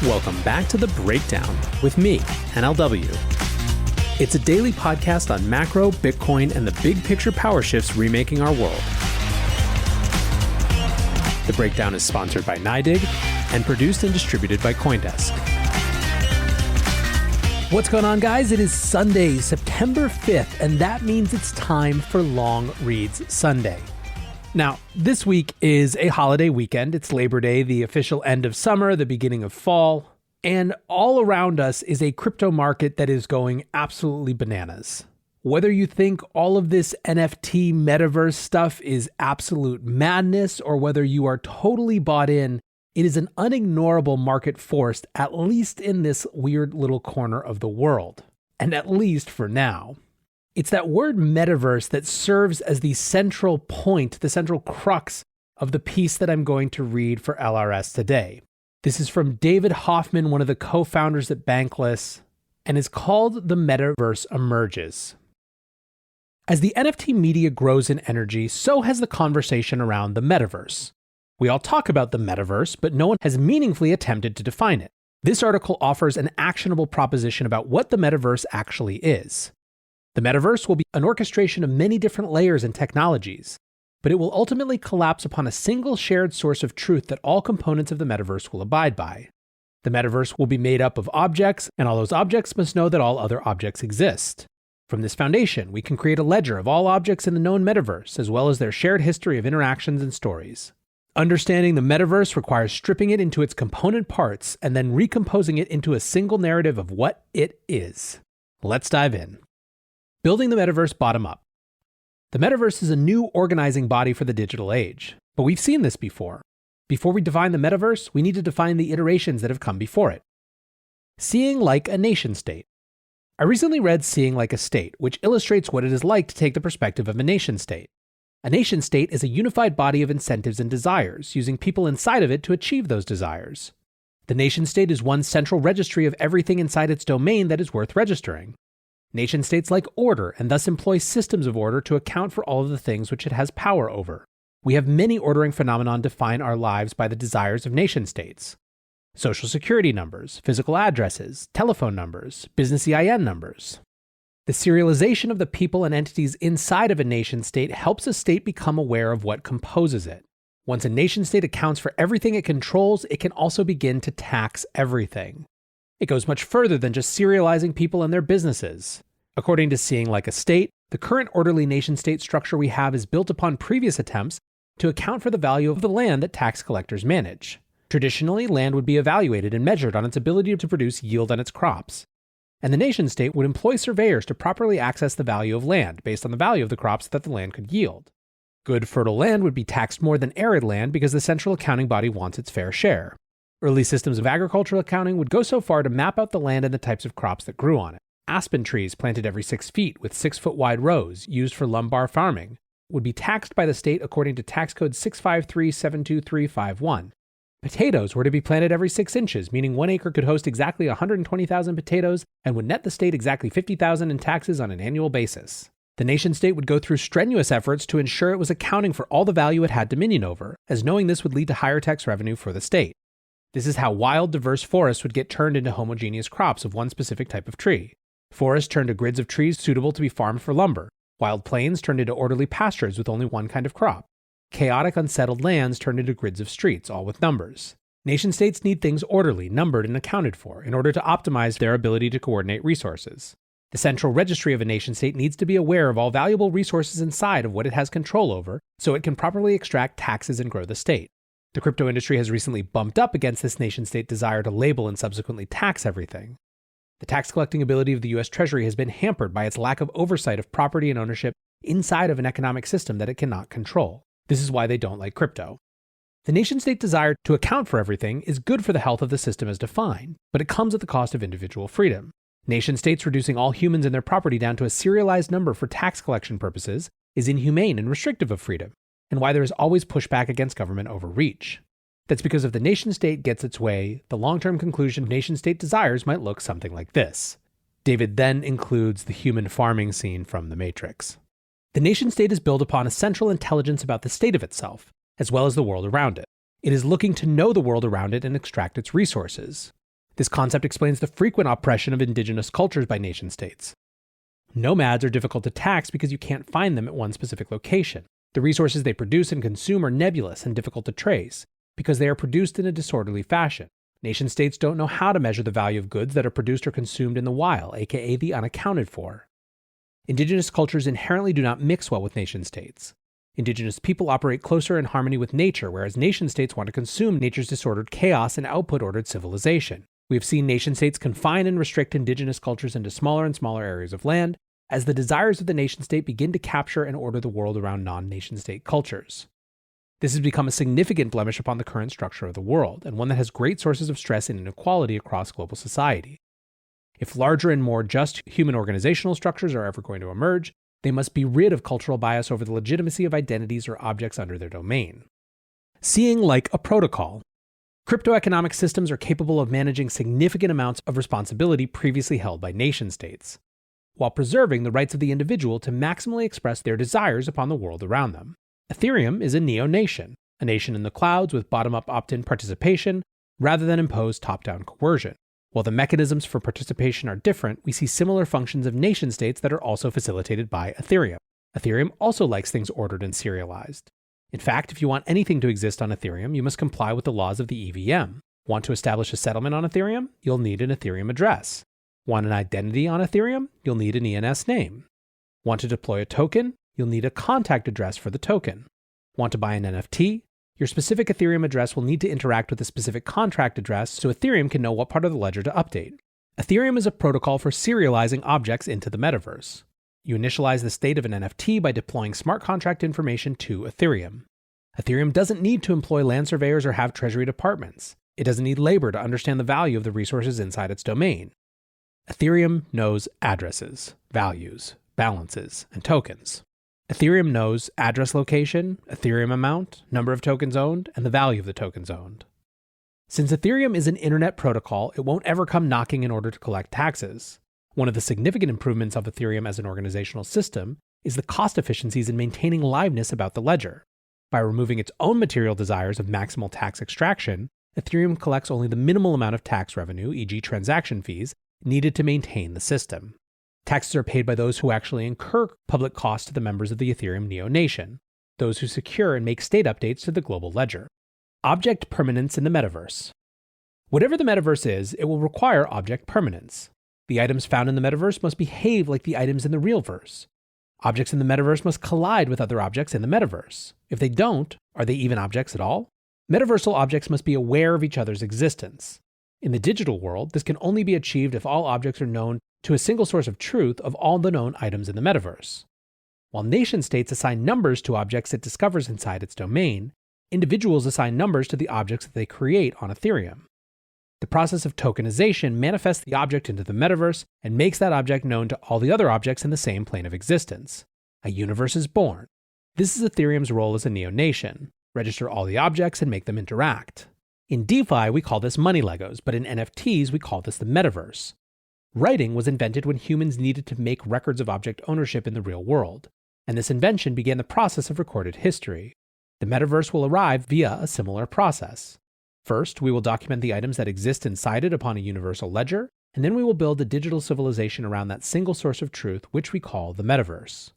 Welcome back to The Breakdown with me, NLW. It's a daily podcast on macro, Bitcoin, and the big picture power shifts remaking our world. The Breakdown is sponsored by NYDIG and produced and distributed by CoinDesk. What's going on, guys? It is Sunday, September 5th, and that means it's time for Long Reads Sunday. Now, this week is a holiday weekend. It's Labor Day, the official end of summer, the beginning of fall, and all around us is a crypto market that is going absolutely bananas. Whether you think all of this NFT metaverse stuff is absolute madness or whether you are totally bought in, it is an unignorable market force, at least in this weird little corner of the world, and at least for now. It's that word metaverse that serves as the central point, the central crux of the piece that I'm going to read for LRS today. This is from David Hoffman, one of the co-founders at Bankless, and is called The Metaverse Emerges. As the NFT media grows in energy, so has the conversation around the metaverse. We all talk about the metaverse, but no one has meaningfully attempted to define it. This article offers an actionable proposition about what the metaverse actually is. The metaverse will be an orchestration of many different layers and technologies, but it will ultimately collapse upon a single shared source of truth that all components of the metaverse will abide by. The metaverse will be made up of objects, and all those objects must know that all other objects exist. From this foundation, we can create a ledger of all objects in the known metaverse, as well as their shared history of interactions and stories. Understanding the metaverse requires stripping it into its component parts and then recomposing it into a single narrative of what it is. Let's dive in. Building the metaverse bottom up. The metaverse is a new organizing body for the digital age, but we've seen this before. Before we define the metaverse, we need to define the iterations that have come before it. Seeing like a nation state. I recently read Seeing Like a State, which illustrates what it is like to take the perspective of a nation state. A nation state is a unified body of incentives and desires, using people inside of it to achieve those desires. The nation state is one central registry of everything inside its domain that is worth registering. Nation states like order and thus employ systems of order to account for all of the things which it has power over. We have many ordering phenomena define our lives by the desires of nation states. Social security numbers, physical addresses, telephone numbers, business EIN numbers. The serialization of the people and entities inside of a nation state helps a state become aware of what composes it. Once a nation state accounts for everything it controls, it can also begin to tax everything. It goes much further than just serializing people and their businesses. According to Seeing Like a State, the current orderly nation-state structure we have is built upon previous attempts to account for the value of the land that tax collectors manage. Traditionally, land would be evaluated and measured on its ability to produce yield on its crops. And the nation-state would employ surveyors to properly access the value of land based on the value of the crops that the land could yield. Good fertile land would be taxed more than arid land because the central accounting body wants its fair share. Early systems of agricultural accounting would go so far to map out the land and the types of crops that grew on it. Aspen trees planted every 6 feet with 6-foot-wide rows used for lumbar farming would be taxed by the state according to tax code 653-72351. Potatoes were to be planted every 6 inches, meaning 1 acre could host exactly 120,000 potatoes and would net the state exactly 50,000 in taxes on an annual basis. The nation-state would go through strenuous efforts to ensure it was accounting for all the value it had dominion over, as knowing this would lead to higher tax revenue for the state. This is how wild, diverse forests would get turned into homogeneous crops of one specific type of tree. Forests turned to grids of trees suitable to be farmed for lumber. Wild plains turned into orderly pastures with only one kind of crop. Chaotic, unsettled lands turned into grids of streets, all with numbers. Nation-states need things orderly, numbered, and accounted for in order to optimize their ability to coordinate resources. The central registry of a nation-state needs to be aware of all valuable resources inside of what it has control over so it can properly extract taxes and grow the state. The crypto industry has recently bumped up against this nation-state desire to label and subsequently tax everything. The tax collecting ability of the US Treasury has been hampered by its lack of oversight of property and ownership inside of an economic system that it cannot control. This is why they don't like crypto. The nation-state desire to account for everything is good for the health of the system as defined, but it comes at the cost of individual freedom. Nation-states reducing all humans and their property down to a serialized number for tax collection purposes is inhumane and restrictive of freedom, and why there is always pushback against government overreach. That's because if the nation-state gets its way, the long-term conclusion of nation-state desires might look something like this. David then includes the human farming scene from The Matrix. The nation-state is built upon a central intelligence about the state of itself, as well as the world around it. It is looking to know the world around it and extract its resources. This concept explains the frequent oppression of indigenous cultures by nation-states. Nomads are difficult to tax because you can't find them at one specific location. The resources they produce and consume are nebulous and difficult to trace because they are produced in a disorderly fashion. Nation-states don't know how to measure the value of goods that are produced or consumed in the wild, aka the unaccounted for. Indigenous cultures inherently do not mix well with nation-states. Indigenous people operate closer in harmony with nature, whereas nation-states want to consume nature's disordered chaos and output-ordered civilization. We have seen nation-states confine and restrict indigenous cultures into smaller and smaller areas of land, as the desires of the nation-state begin to capture and order the world around non-nation-state cultures. This has become a significant blemish upon the current structure of the world, and one that has great sources of stress and inequality across global society. If larger and more just human organizational structures are ever going to emerge, they must be rid of cultural bias over the legitimacy of identities or objects under their domain. Seeing like a protocol. Cryptoeconomic systems are capable of managing significant amounts of responsibility previously held by nation-states, while preserving the rights of the individual to maximally express their desires upon the world around them. Ethereum is a neo-nation, a nation in the clouds with bottom-up opt-in participation rather than imposed top-down coercion. While the mechanisms for participation are different, we see similar functions of nation-states that are also facilitated by Ethereum. Ethereum also likes things ordered and serialized. In fact, if you want anything to exist on Ethereum, you must comply with the laws of the EVM. Want to establish a settlement on Ethereum? You'll need an Ethereum address. Want an identity on Ethereum? You'll need an ENS name. Want to deploy a token? You'll need a contact address for the token. Want to buy an NFT? Your specific Ethereum address will need to interact with a specific contract address so Ethereum can know what part of the ledger to update. Ethereum is a protocol for serializing objects into the metaverse. You initialize the state of an NFT by deploying smart contract information to Ethereum. Ethereum doesn't need to employ land surveyors or have treasury departments. It doesn't need labor to understand the value of the resources inside its domain. Ethereum knows addresses, values, balances, and tokens. Ethereum knows address location, Ethereum amount, number of tokens owned, and the value of the tokens owned. Since Ethereum is an internet protocol, it won't ever come knocking in order to collect taxes. One of the significant improvements of Ethereum as an organizational system is the cost efficiencies in maintaining liveness about the ledger. By removing its own material desires of maximal tax extraction, Ethereum collects only the minimal amount of tax revenue, e.g. transaction fees, needed to maintain the system. Taxes are paid by those who actually incur public costs to the members of the Ethereum neo-nation, those who secure and make state updates to the global ledger. Object permanence in the metaverse. Whatever the metaverse is, it will require object permanence. The items found in the metaverse must behave like the items in the real verse. Objects in the metaverse must collide with other objects in the metaverse. If they don't, are they even objects at all? Metaversal objects must be aware of each other's existence. In the digital world, this can only be achieved if all objects are known to a single source of truth of all the known items in the metaverse. While nation-states assign numbers to objects it discovers inside its domain, individuals assign numbers to the objects that they create on Ethereum. The process of tokenization manifests the object into the metaverse and makes that object known to all the other objects in the same plane of existence. A universe is born. This is Ethereum's role as a neo-nation. Register all the objects and make them interact. In DeFi, we call this money Legos, but in NFTs, we call this the metaverse. Writing was invented when humans needed to make records of object ownership in the real world, and this invention began the process of recorded history. The metaverse will arrive via a similar process. First, we will document the items that exist inside it upon a universal ledger, and then we will build a digital civilization around that single source of truth, which we call the metaverse.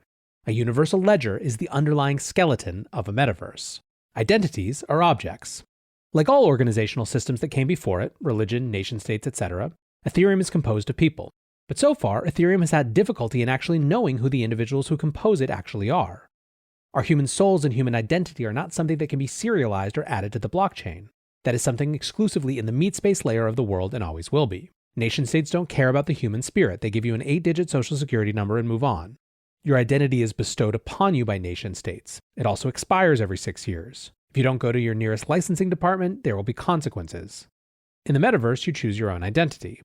A universal ledger is the underlying skeleton of a metaverse. Identities are objects. Like all organizational systems that came before it, religion, nation-states, etc., Ethereum is composed of people. But so far, Ethereum has had difficulty in actually knowing who the individuals who compose it actually are. Our human souls and human identity are not something that can be serialized or added to the blockchain. That is something exclusively in the meat space layer of the world and always will be. Nation-states don't care about the human spirit. They give you an 8-digit social security number and move on. Your identity is bestowed upon you by nation-states. It also expires every 6 years. If you don't go to your nearest licensing department, there will be consequences. In the metaverse, you choose your own identity.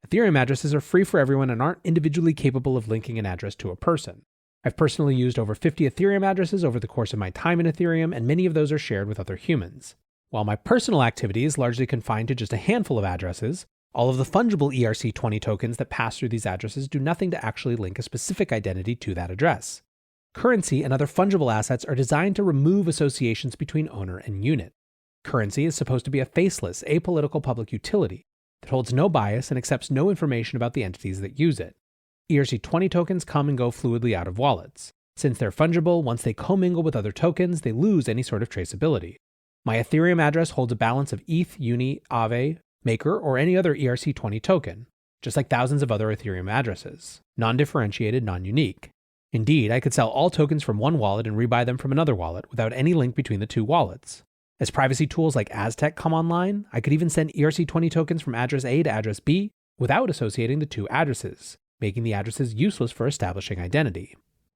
Ethereum addresses are free for everyone and aren't individually capable of linking an address to a person. I've personally used over 50 Ethereum addresses over the course of my time in Ethereum, and many of those are shared with other humans. While my personal activity is largely confined to just a handful of addresses, all of the fungible ERC20 tokens that pass through these addresses do nothing to actually link a specific identity to that address. Currency and other fungible assets are designed to remove associations between owner and unit. Currency is supposed to be a faceless, apolitical public utility. that holds no bias and accepts no information about the entities that use it. ERC20 tokens come and go fluidly out of wallets. Since they're fungible, once they commingle with other tokens, they lose any sort of traceability. My Ethereum address holds a balance of ETH, Uni, Aave, Maker, or any other ERC20 token, just like thousands of other Ethereum addresses, non-differentiated, non-unique. Indeed, I could sell all tokens from one wallet and rebuy them from another wallet without any link between the two wallets. As privacy tools like Aztec come online, I could even send ERC20 tokens from address A to address B without associating the two addresses, making the addresses useless for establishing identity.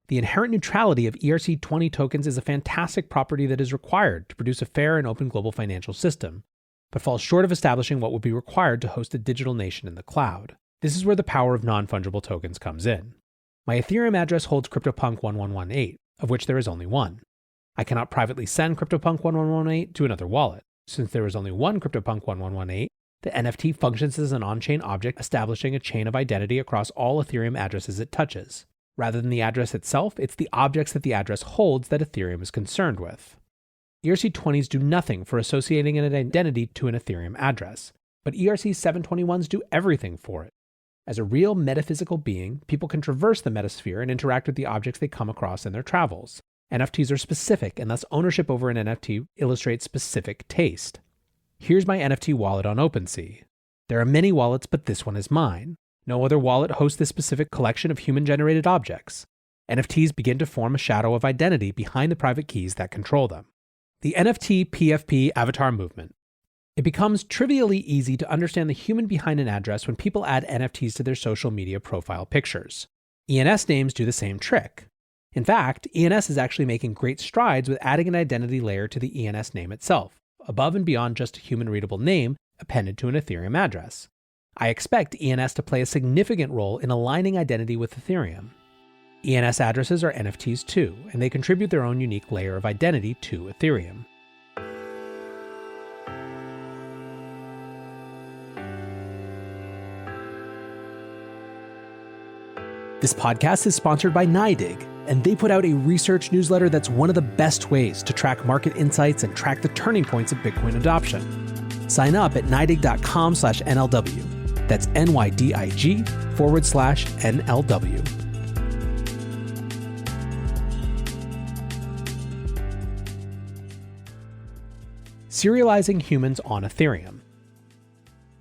The inherent neutrality of ERC20 tokens is a fantastic property that is required to produce a fair and open global financial system, but falls short of establishing what would be required to host a digital nation in the cloud. This is where the power of non-fungible tokens comes in. My Ethereum address holds CryptoPunk 1118, of which there is only one. I cannot privately send CryptoPunk 1118 to another wallet. Since there is only one CryptoPunk 1118, the NFT functions as an on-chain object establishing a chain of identity across all Ethereum addresses it touches. Rather than the address itself, it's the objects that the address holds that Ethereum is concerned with. ERC20s do nothing for associating an identity to an Ethereum address, but ERC 721s do everything for it. As a real metaphysical being, people can traverse the metasphere and interact with the objects they come across in their travels. NFTs are specific, and thus ownership over an NFT illustrates specific taste. Here's my NFT wallet on OpenSea. There are many wallets, but this one is mine. No other wallet hosts this specific collection of human-generated objects. NFTs begin to form a shadow of identity behind the private keys that control them. The NFT PFP avatar movement. It becomes trivially easy to understand the human behind an address when people add NFTs to their social media profile pictures. ENS names do the same trick. In fact, ENS is actually making great strides with adding an identity layer to the ENS name itself, above and beyond just a human-readable name appended to an Ethereum address. I expect ENS to play a significant role in aligning identity with Ethereum. ENS addresses are NFTs too, and they contribute their own unique layer of identity to Ethereum. This podcast is sponsored by NYDIG, and they put out a research newsletter that's one of the best ways to track market insights and track the turning points of Bitcoin adoption. Sign up at NYDIG.com/NLW. That's NYDIG/NLW. Serializing humans on Ethereum.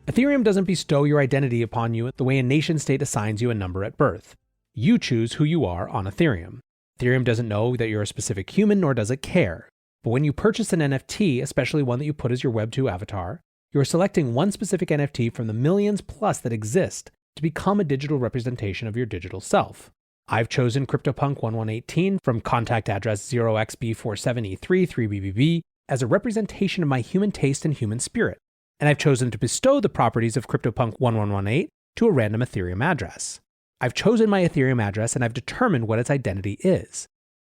Ethereum doesn't bestow your identity upon you the way a nation-state assigns you a number at birth. You choose who you are on Ethereum. Ethereum doesn't know that you're a specific human, nor does it care. But when you purchase an NFT, especially one that you put as your Web2 avatar, you are selecting one specific NFT from the millions plus that exist to become a digital representation of your digital self. I've chosen CryptoPunk 1118 from contact address 0xB47E3 as a representation of my human taste and human spirit, and I've chosen to bestow the properties of CryptoPunk 1118 to a random Ethereum address. I've chosen my Ethereum address and I've determined what its identity is.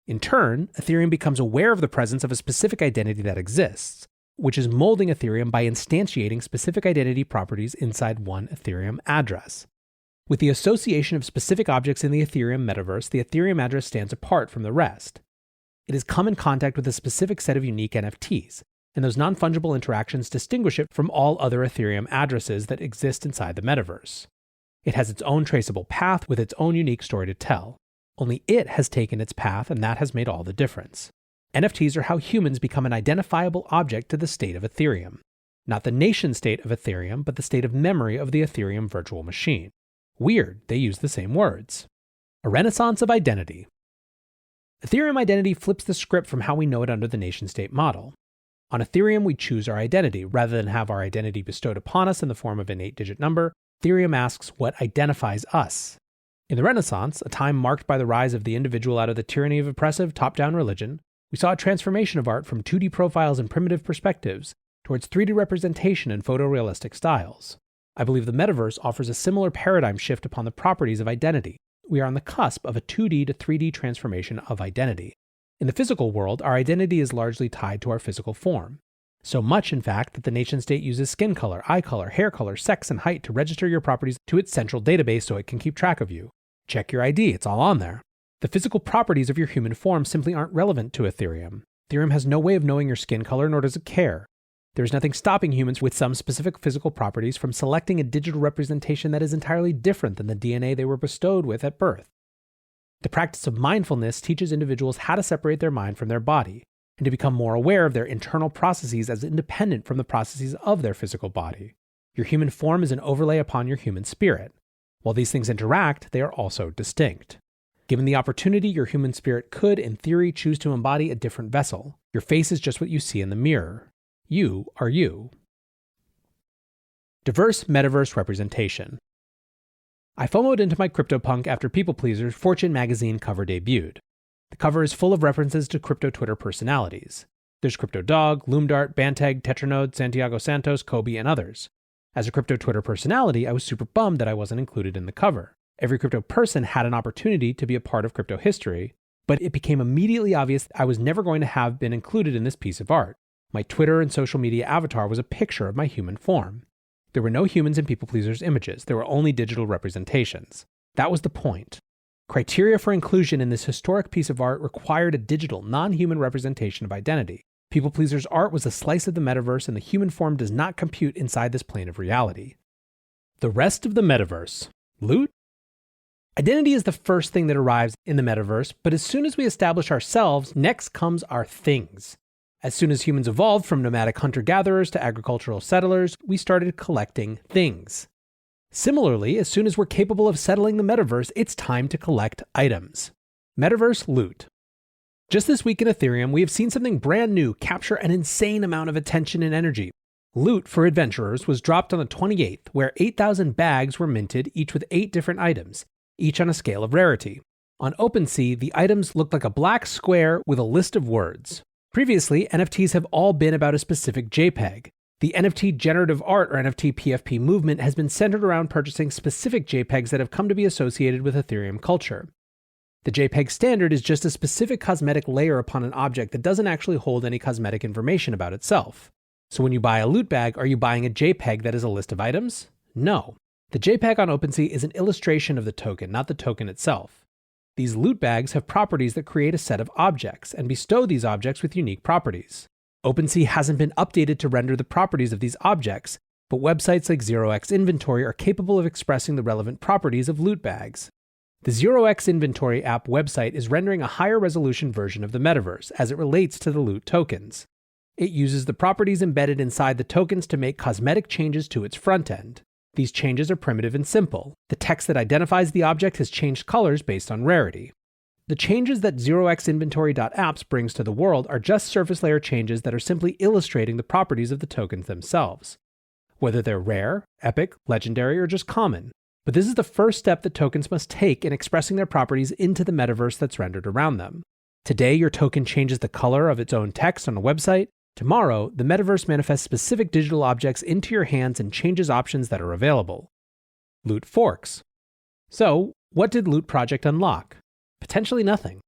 In turn, Ethereum becomes aware of the presence of a specific identity that exists, which is molding Ethereum by instantiating specific identity properties inside one Ethereum address. With the association of specific objects in the Ethereum metaverse, the Ethereum address stands apart from the rest. It has come in contact with a specific set of unique NFTs, and those non-fungible interactions distinguish it from all other Ethereum addresses that exist inside the metaverse. It has its own traceable path with its own unique story to tell. Only it has taken its path, and that has made all the difference. NFTs are how humans become an identifiable object to the state of Ethereum. Not the nation state of Ethereum, but the state of memory of the Ethereum virtual machine. Weird, they use the same words. A renaissance of identity. Ethereum identity flips the script from how we know it under the nation state model. On Ethereum, we choose our identity. Rather than have our identity bestowed upon us in the form of an 8-digit number, Ethereum asks what identifies us. In the Renaissance, a time marked by the rise of the individual out of the tyranny of oppressive top-down religion, we saw a transformation of art from 2D profiles and primitive perspectives towards 3D representation and photorealistic styles. I believe the metaverse offers a similar paradigm shift upon the properties of identity. We are on the cusp of a 2D to 3D transformation of identity. In the physical world, our identity is largely tied to our physical form. So much, in fact, that the nation-state uses skin color, eye color, hair color, sex, and height to register your properties to its central database so it can keep track of you. Check your ID, it's all on there. The physical properties of your human form simply aren't relevant to Ethereum. Ethereum has no way of knowing your skin color, nor does it care. There is nothing stopping humans with some specific physical properties from selecting a digital representation that is entirely different than the DNA they were bestowed with at birth. The practice of mindfulness teaches individuals how to separate their mind from their body and to become more aware of their internal processes as independent from the processes of their physical body. Your human form is an overlay upon your human spirit. While these things interact, they are also distinct. Given the opportunity, your human spirit could, in theory, choose to embody a different vessel. Your face is just what you see in the mirror. You are you. Diverse metaverse representation. I FOMO'd into my CryptoPunk after People Pleaser's Fortune magazine cover debuted. The cover is full of references to crypto Twitter personalities. There's CryptoDog, Loomdart, Banteg, Tetranode, Santiago Santos, Kobe, and others. As a crypto Twitter personality, I was super bummed that I wasn't included in the cover. Every crypto person had an opportunity to be a part of crypto history, but it became immediately obvious that I was never going to have been included in this piece of art. My Twitter and social media avatar was a picture of my human form. There were no humans in People Pleaser's images, there were only digital representations. That was the point. Criteria for inclusion in this historic piece of art required a digital, non-human representation of identity. People Pleaser's art was a slice of the metaverse, and the human form does not compute inside this plane of reality. The rest of the metaverse. Loot? Identity is the first thing that arrives in the metaverse, but as soon as we establish ourselves, next comes our things. As soon as humans evolved from nomadic hunter-gatherers to agricultural settlers, we started collecting things. Similarly, as soon as we're capable of settling the metaverse, it's time to collect items. Metaverse Loot. Just this week in Ethereum, we have seen something brand new capture an insane amount of attention and energy. Loot for adventurers was dropped on the 28th, where 8,000 bags were minted, each with 8 different items, each on a scale of rarity. On OpenSea, the items looked like a black square with a list of words. Previously, NFTs have all been about a specific JPEG. The NFT generative art or NFT PFP movement has been centered around purchasing specific JPEGs that have come to be associated with Ethereum culture. The JPEG standard is just a specific cosmetic layer upon an object that doesn't actually hold any cosmetic information about itself. So when you buy a loot bag, are you buying a JPEG that is a list of items? No. The JPEG on OpenSea is an illustration of the token, not the token itself. These loot bags have properties that create a set of objects and bestow these objects with unique properties. OpenSea hasn't been updated to render the properties of these objects, but websites like 0x Inventory are capable of expressing the relevant properties of loot bags. The 0x Inventory app website is rendering a higher resolution version of the metaverse as it relates to the loot tokens. It uses the properties embedded inside the tokens to make cosmetic changes to its front end. These changes are primitive and simple. The text that identifies the object has changed colors based on rarity. The changes that 0xinventory.apps brings to the world are just surface layer changes that are simply illustrating the properties of the tokens themselves, whether they're rare, epic, legendary, or just common. But this is the first step that tokens must take in expressing their properties into the metaverse that's rendered around them. Today, your token changes the color of its own text on a website. Tomorrow, the metaverse manifests specific digital objects into your hands and changes options that are available. Loot forks. So, what did Loot Project unlock? Potentially nothing.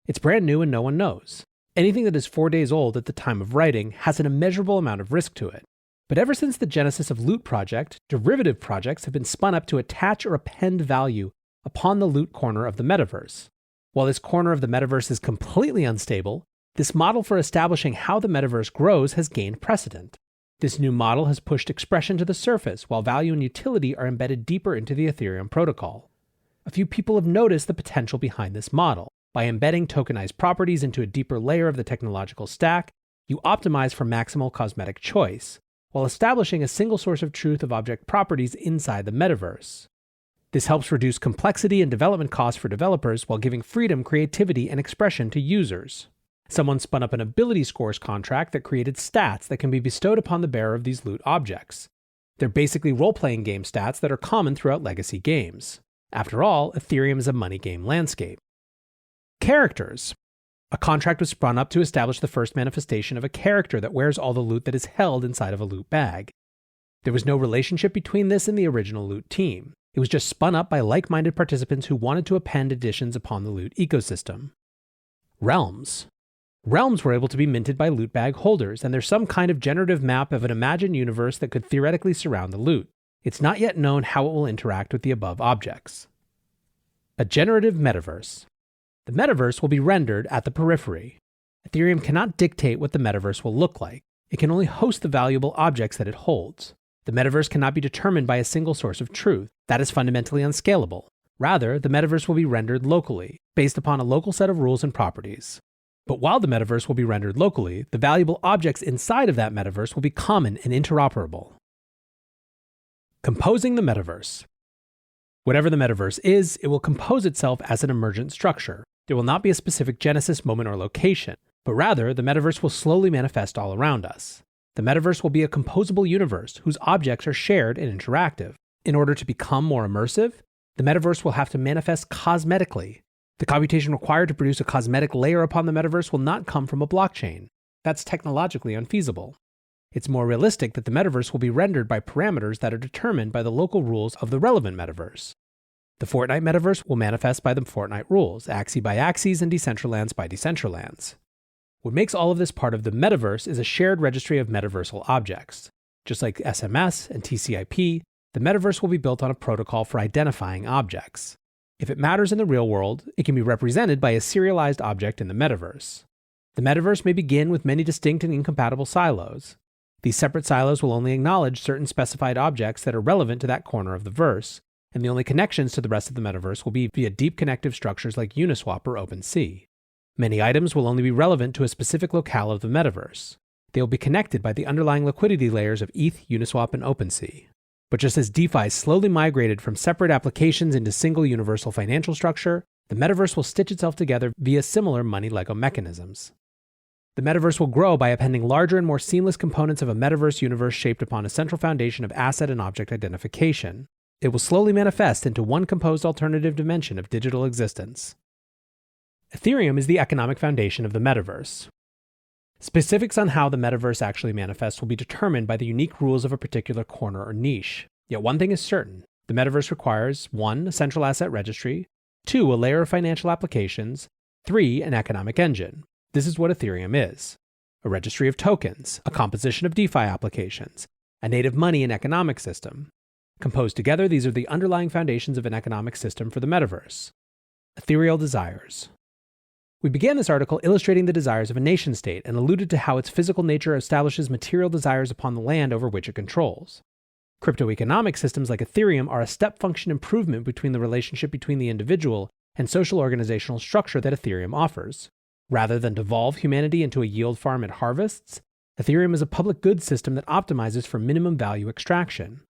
It's brand new and no one knows. Anything that is 4 days old at the time of writing has an immeasurable amount of risk to it. But ever since the genesis of Loot Project, derivative projects have been spun up to attach or append value upon the loot corner of the metaverse. While this corner of the metaverse is completely unstable, this model for establishing how the metaverse grows has gained precedent. This new model has pushed expression to the surface, while value and utility are embedded deeper into the Ethereum protocol. A few people have noticed the potential behind this model. By embedding tokenized properties into a deeper layer of the technological stack, you optimize for maximal cosmetic choice, while establishing a single source of truth of object properties inside the metaverse. This helps reduce complexity and development costs for developers while giving freedom, creativity, and expression to users. Someone spun up an ability scores contract that created stats that can be bestowed upon the bearer of these loot objects. They're basically role-playing game stats that are common throughout legacy games. After all, Ethereum is a money game landscape. Characters. A contract was spun up to establish the first manifestation of a character that wears all the loot that is held inside of a loot bag. There was no relationship between this and the original loot team. It was just spun up by like-minded participants who wanted to append additions upon the loot ecosystem. Realms. Realms were able to be minted by loot bag holders, and there's some kind of generative map of an imagined universe that could theoretically surround the loot. It's not yet known how it will interact with the above objects. A generative metaverse. The metaverse will be rendered at the periphery. Ethereum cannot dictate what the metaverse will look like. It can only host the valuable objects that it holds. The metaverse cannot be determined by a single source of truth. That is fundamentally unscalable. Rather, the metaverse will be rendered locally, based upon a local set of rules and properties. But while the metaverse will be rendered locally, the valuable objects inside of that metaverse will be common and interoperable. Composing the metaverse. Whatever the metaverse is, it will compose itself as an emergent structure. There will not be a specific genesis moment or location, but rather the metaverse will slowly manifest all around us. The metaverse will be a composable universe whose objects are shared and interactive. In order to become more immersive, the metaverse will have to manifest cosmetically. The computation required to produce a cosmetic layer upon the metaverse will not come from a blockchain. That's technologically unfeasible. It's more realistic that the metaverse will be rendered by parameters that are determined by the local rules of the relevant metaverse. The Fortnite metaverse will manifest by the Fortnite rules, Axie by Axies and Decentralands by Decentralands. What makes all of this part of the metaverse is a shared registry of metaversal objects. Just like SMS and TCP, the metaverse will be built on a protocol for identifying objects. If it matters in the real world, it can be represented by a serialized object in the metaverse. The metaverse may begin with many distinct and incompatible silos. These separate silos will only acknowledge certain specified objects that are relevant to that corner of the verse, and the only connections to the rest of the metaverse will be via deep connective structures like Uniswap or OpenSea. Many items will only be relevant to a specific locale of the metaverse. They will be connected by the underlying liquidity layers of ETH, Uniswap, and OpenSea. But just as DeFi slowly migrated from separate applications into single universal financial structure, the metaverse will stitch itself together via similar money Lego mechanisms. The metaverse will grow by appending larger and more seamless components of a metaverse universe shaped upon a central foundation of asset and object identification. It will slowly manifest into one composed alternative dimension of digital existence. Ethereum is the economic foundation of the metaverse. Specifics on how the metaverse actually manifests will be determined by the unique rules of a particular corner or niche. Yet one thing is certain. The metaverse requires 1. A central asset registry, 2. A layer of financial applications, 3. An economic engine. This is what Ethereum is. A registry of tokens, a composition of DeFi applications, a native money and economic system. Composed together, these are the underlying foundations of an economic system for the metaverse. Ethereal desires. We began this article illustrating the desires of a nation-state and alluded to how its physical nature establishes material desires upon the land over which it controls. Crypto-economic systems like Ethereum are a step function improvement between the relationship between the individual and social organizational structure that Ethereum offers. Rather than devolve humanity into a yield farm it harvests, Ethereum is a public goods system that optimizes for minimum value extraction.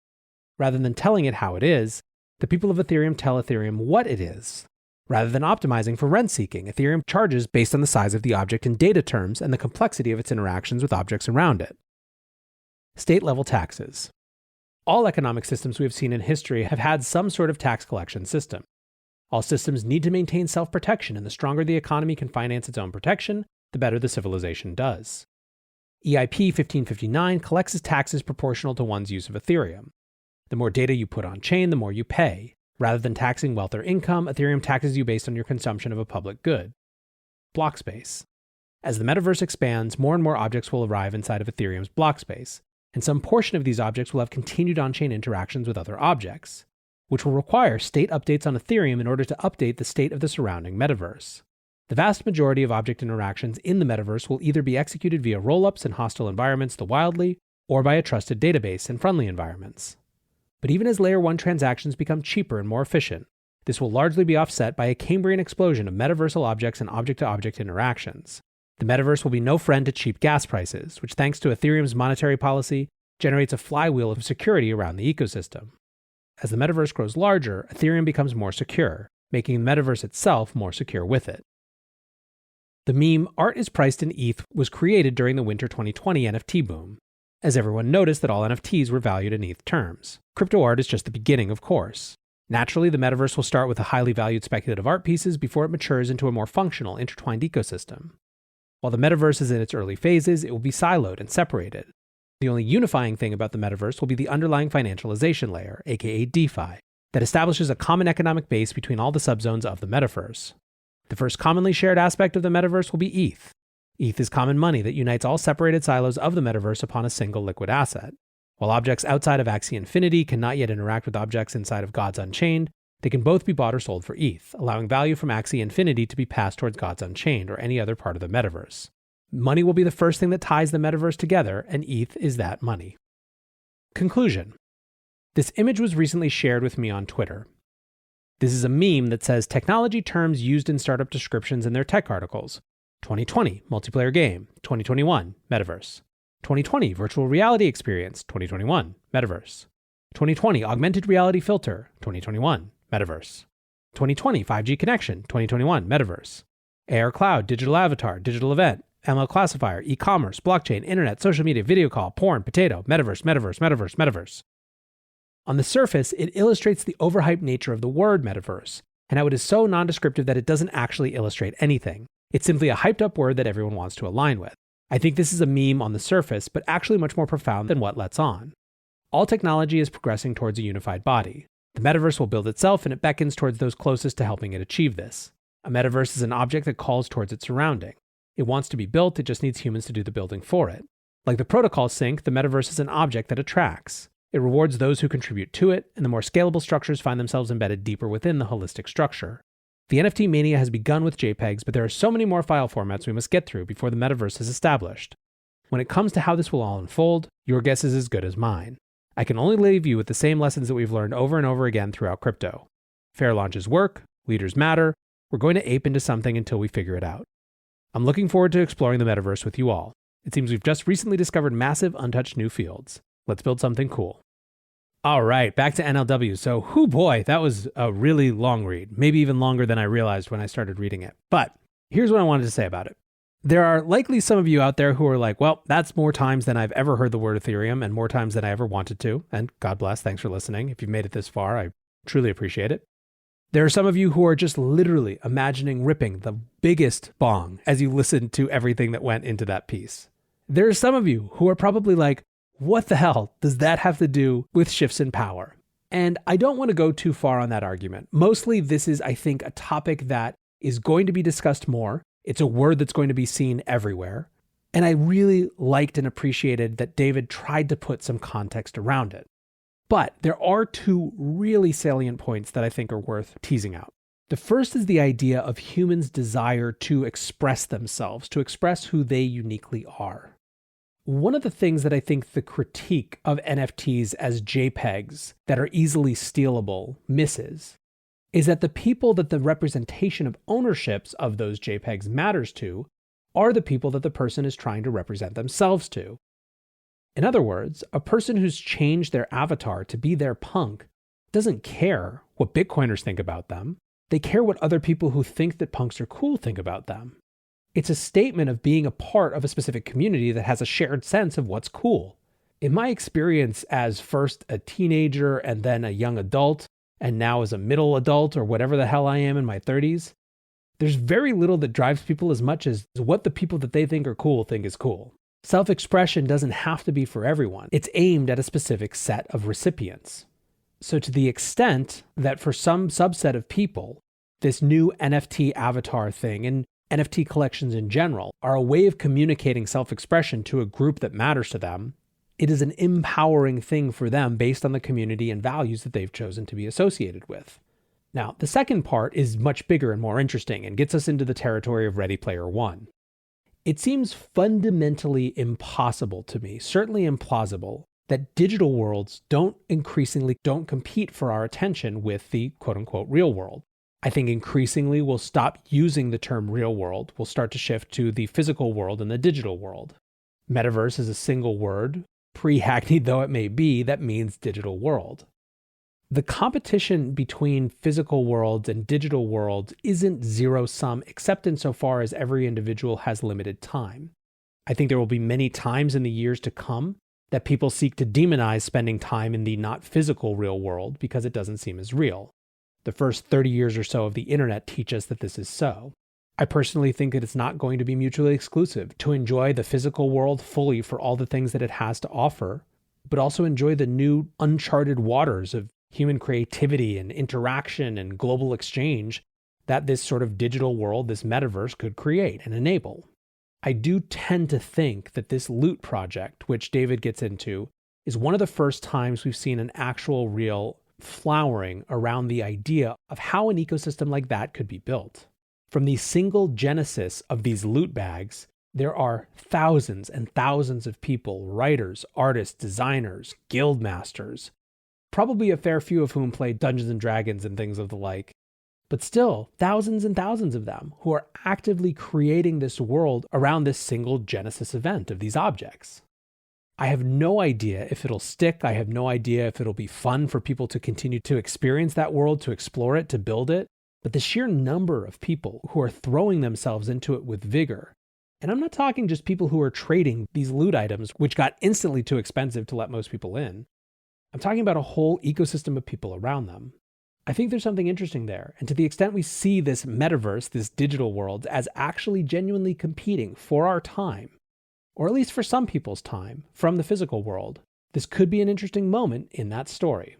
Rather than telling it how it is, the people of Ethereum tell Ethereum what it is. Rather than optimizing for rent-seeking, Ethereum charges based on the size of the object in data terms and the complexity of its interactions with objects around it. State-level taxes. All economic systems we have seen in history have had some sort of tax collection system. All systems need to maintain self-protection, and the stronger the economy can finance its own protection, the better the civilization does. EIP 1559 collects its taxes proportional to one's use of Ethereum. The more data you put on-chain, the more you pay. Rather than taxing wealth or income, Ethereum taxes you based on your consumption of a public good. Block space. As the metaverse expands, more and more objects will arrive inside of Ethereum's block space, and some portion of these objects will have continued on-chain interactions with other objects, which will require state updates on Ethereum in order to update the state of the surrounding metaverse. The vast majority of object interactions in the metaverse will either be executed via rollups in hostile environments the wildly, or by a trusted database in friendly environments. But even as Layer 1 transactions become cheaper and more efficient, this will largely be offset by a Cambrian explosion of metaversal objects and object-to-object interactions. The metaverse will be no friend to cheap gas prices, which thanks to Ethereum's monetary policy, generates a flywheel of security around the ecosystem. As the metaverse grows larger, Ethereum becomes more secure, making the metaverse itself more secure with it. The meme, "Art is priced in ETH," was created during the winter 2020 NFT boom, as everyone noticed that all NFTs were valued in ETH terms. Crypto art is just the beginning, of course. Naturally, the metaverse will start with the highly valued speculative art pieces before it matures into a more functional, intertwined ecosystem. While the metaverse is in its early phases, it will be siloed and separated. The only unifying thing about the metaverse will be the underlying financialization layer, aka DeFi, that establishes a common economic base between all the subzones of the metaverse. The first commonly shared aspect of the metaverse will be ETH. ETH is common money that unites all separated silos of the metaverse upon a single liquid asset. While objects outside of Axie Infinity cannot yet interact with objects inside of Gods Unchained, they can both be bought or sold for ETH, allowing value from Axie Infinity to be passed towards Gods Unchained or any other part of the metaverse. Money will be the first thing that ties the metaverse together, and ETH is that money. Conclusion. This image was recently shared with me on Twitter. This is a meme that says technology terms used in startup descriptions in their tech articles. 2020, multiplayer game. 2021, metaverse. 2020, virtual reality experience. 2021, metaverse. 2020, augmented reality filter. 2021, metaverse. 2020, 5G connection. 2021, metaverse. AR cloud, digital avatar, digital event, ML classifier, e-commerce, blockchain, internet, social media, video call, porn, potato, metaverse, metaverse, metaverse, metaverse. On the surface, it illustrates the overhyped nature of the word metaverse, and how it is so nondescriptive that it doesn't actually illustrate anything. It's simply a hyped up word that everyone wants to align with. I think this is a meme on the surface, but actually much more profound than what lets on. All technology is progressing towards a unified body. The metaverse will build itself, and it beckons towards those closest to helping it achieve this. A metaverse is an object that calls towards its surrounding. It wants to be built, it just needs humans to do the building for it. Like the protocol sink, the metaverse is an object that attracts. It rewards those who contribute to it, and the more scalable structures find themselves embedded deeper within the holistic structure. The NFT mania has begun with JPEGs, but there are so many more file formats we must get through before the metaverse is established. When it comes to how this will all unfold, your guess is as good as mine. I can only leave you with the same lessons that we've learned over and over again throughout crypto. Fair launches work, leaders matter, we're going to ape into something until we figure it out. I'm looking forward to exploring the metaverse with you all. It seems we've just recently discovered massive, untouched new fields. Let's build something cool. All right, back to NLW. So, boy, that was a really long read, maybe even longer than I realized when I started reading it. But here's what I wanted to say about it. There are likely some of you out there who are like, well, that's more times than I've ever heard the word Ethereum and more times than I ever wanted to. And God bless, thanks for listening. If you've made it this far, I truly appreciate it. There are some of you who are just literally imagining ripping the biggest bong as you listen to everything that went into that piece. There are some of you who are probably like, what the hell does that have to do with shifts in power? And I don't want to go too far on that argument. Mostly this is, I think, a topic that is going to be discussed more. It's a word that's going to be seen everywhere. And I really liked and appreciated that David tried to put some context around it. But there are two really salient points that I think are worth teasing out. The first is the idea of humans' desire to express themselves, to express who they uniquely are. One of the things that I think the critique of NFTs as JPEGs that are easily stealable misses is that the people that the representation of ownerships of those JPEGs matters to are the people that the person is trying to represent themselves to. In other words, a person who's changed their avatar to be their punk doesn't care what Bitcoiners think about them. They care what other people who think that punks are cool think about them. It's a statement of being a part of a specific community that has a shared sense of what's cool. In my experience as first a teenager and then a young adult, and now as a middle adult or whatever the hell I am in my 30s, there's very little that drives people as much as what the people that they think are cool think is cool. Self-expression doesn't have to be for everyone. It's aimed at a specific set of recipients. So to the extent that for some subset of people, this new NFT avatar thing and NFT collections in general are a way of communicating self-expression to a group that matters to them, it is an empowering thing for them based on the community and values that they've chosen to be associated with. Now, the second part is much bigger and more interesting and gets us into the territory of Ready Player One. It seems fundamentally impossible to me, certainly implausible, that digital worlds don't compete for our attention with the quote-unquote real world. I think increasingly we'll stop using the term real world. We'll start to shift to the physical world and the digital world. Metaverse is a single word, pre-hackneyed though it may be, that means digital world. The competition between physical worlds and digital worlds isn't zero-sum, except insofar as every individual has limited time. I think there will be many times in the years to come that people seek to demonize spending time in the not physical real world because it doesn't seem as real. The first 30 years or so of the internet teach us that this is so. I personally think that it's not going to be mutually exclusive to enjoy the physical world fully for all the things that it has to offer, but also enjoy the new uncharted waters of human creativity and interaction and global exchange that this sort of digital world, this metaverse, could create and enable. I do tend to think that this Loot project, which David gets into, is one of the first times we've seen an actual real flowering around the idea of how an ecosystem like that could be built. From the single genesis of these loot bags There are thousands and thousands of people, writers, artists, designers, guild masters, probably a fair few of whom play Dungeons and Dragons and things of the like, but still thousands and thousands of them who are actively creating this world around this single Genesis event of these objects. I have no idea if it'll stick. I have no idea if it'll be fun for people to continue to experience that world, to explore it, to build it. But the sheer number of people who are throwing themselves into it with vigor, and I'm not talking just people who are trading these loot items, which got instantly too expensive to let most people in. I'm talking about a whole ecosystem of people around them. I think there's something interesting there. And to the extent we see this metaverse, this digital world, as actually genuinely competing for our time, or at least for some people's time, from the physical world, this could be an interesting moment in that story.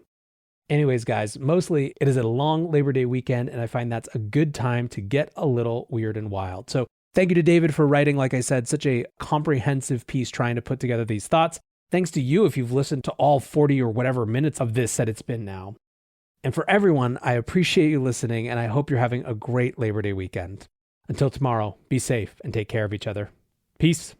Anyways, guys, mostly it is a long Labor Day weekend, and I find that's a good time to get a little weird and wild. So thank you to David for writing, like I said, such a comprehensive piece trying to put together these thoughts. Thanks to you if you've listened to all 40 or whatever minutes of this that it's been now. And for everyone, I appreciate you listening, and I hope you're having a great Labor Day weekend. Until tomorrow, be safe and take care of each other. Peace.